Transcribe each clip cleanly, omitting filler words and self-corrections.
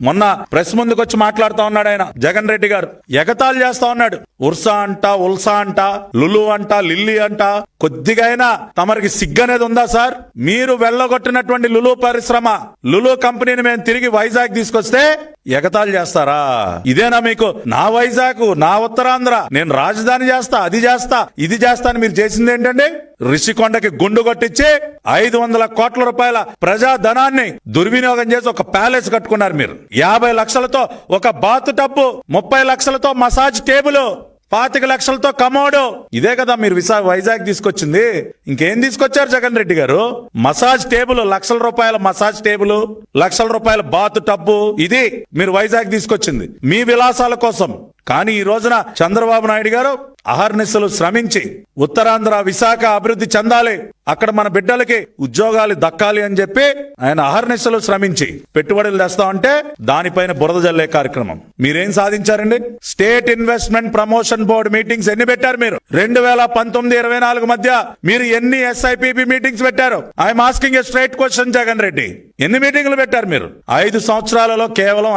మొన్న ప్రెస్ ముందుకు వచ్చి మాట్లాడుతూ ఉన్నాడు ఆయన జగన్ రెడ్డి గారు, ఎగతాళి చేస్తా ఉన్నాడు. ఉర్సా అంట, ఉల్సా అంట, లులు అంట, లిల్లీ అంట. కొద్దిగా అయినా తమరికి సిగ్గనేది ఉందా సార్? మీరు వెళ్ళగొట్టినటువంటి లులు పరిశ్రమ, లులు కంపెనీని మేము తిరిగి వైజాగ్ తీసుకొస్తే ఎగతాళి చేస్తారా? ఇదేనా మీకు? నా వైజాగ్, నా ఉత్తరాంధ్ర, నేను రాజధాని చేస్తా, అది చేస్తా, ఇది చేస్తా అని మీరు చేసింది ఏంటండి? రిషికొండకి గుండు కొట్టించి 500 కోట్ల రూపాయల ప్రజాధనాన్ని దుర్వినియోగం చేసి ఒక ప్యాలెస్ కట్టుకున్నారు మీరు. 50 లక్షలతో ఒక బాత్ టబ్బు, 30 లక్షలతో మసాజ్ టేబుల్, 25 లక్షలతో కమోడు. ఇదే కదా మీరు వైజాగ్ తీసుకొచ్చింది? ఇంకేం తీసుకొచ్చారు జగన్ రెడ్డి గారు? మసాజ్ టేబుల్, లక్షల రూపాయల మసాజ్ టేబుల్, లక్షల రూపాయల బాత్ టబ్బు, ఇది మీరు వైజాగ్ తీసుకొచ్చింది మీ విలాసాల కోసం. కానీ ఈ రోజున చంద్రబాబు నాయుడు గారు అహర్నిశలు శ్రమించి ఉత్తరాంధ్ర, విశాఖ అభివృద్ధి చెందాలి, అక్కడ మన బిడ్డలకి ఉద్యోగాలు దక్కాలి అని చెప్పి ఆయన అహర్నిశలు శ్రమించి పెట్టుబడులు తెస్తామంటే దానిపైన బురద జల్లే కార్యక్రమం. మీరేం సాధించారండి? State investment promotion board meetings ఎన్ని పెట్టారు మీరు? 2019-24 మధ్య మీరు ఎన్ని SIPB మీటింగ్స్ పెట్టారు? I'm asking a straight question Jagan Reddy. ఎన్ని మీటింగ్లు పెట్టారు మీరు? 5 సంవత్సరాలలో కేవలం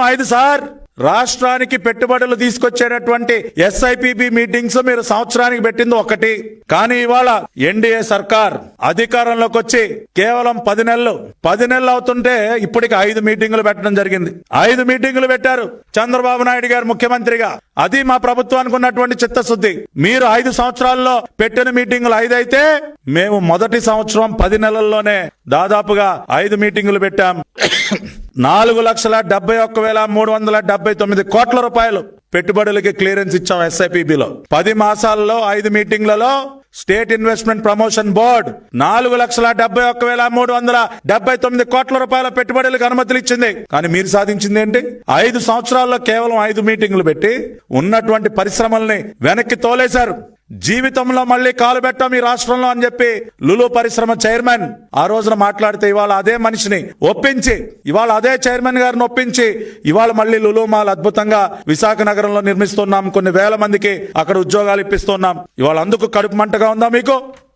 5 సార్. రాష్ట్రానికి పెట్టుబడులు తీసుకొచ్చేటటువంటి SIPB మీటింగ్స్ మీరు సంవత్సరానికి పెట్టింది 1. కానీ ఇవాళ ఎన్డీఏ సర్కార్ అధికారంలోకి వచ్చి కేవలం 10 నెలలు అవుతుంటే ఇప్పటికి 5 మీటింగులు పెట్టడం జరిగింది. 5 మీటింగులు పెట్టారు చంద్రబాబు నాయుడు గారు ముఖ్యమంత్రిగా. అది మా ప్రభుత్వానికి ఉన్నటువంటి చిత్తశుద్ధి. మీరు 5 సంవత్సరాల్లో పెట్టిన మీటింగులు 5 అయితే మేము మొదటి సంవత్సరం 10 నెలల్లోనే దాదాపుగా 5 మీటింగులు పెట్టాం. 4,71,379 కోట్ల రూపాయలు పెట్టుబడులకి క్లియరెన్స్ ఇచ్చాం SIPBలో. 10 మాసాలలో 5 మీటింగ్లలో స్టేట్ ఇన్వెస్ట్మెంట్ ప్రమోషన్ బోర్డ్ 4,71,379 కోట్ల రూపాయల పెట్టుబడులకు అనుమతులు ఇచ్చింది. కానీ మీరు సాధించింది ఏంటి? 5 సంవత్సరాల్లో కేవలం 5 మీటింగ్లు పెట్టి ఉన్నటువంటి పరిశ్రమల్ని వెనక్కి తోలేశారు. జీవితంలో మళ్ళీ కాలు పెట్టాం ఈ రాష్ట్రంలో అని చెప్పి లులు పరిశ్రమ చైర్మన్ ఆ రోజున మాట్లాడితే ఇవాళ అదే మనిషిని ఒప్పించి, ఇవాళ అదే చైర్మన్ గారిని ఒప్పించి ఇవాళ మళ్ళీ లులు మాల్ అద్భుతంగా విశాఖ నగరంలో నిర్మిస్తున్నాం. కొన్ని వేల మందికి అక్కడ ఉద్యోగాలు ఇప్పిస్తున్నాం. ఇవాళ అందుకు కడుపు మంటగా ఉందా మీకు?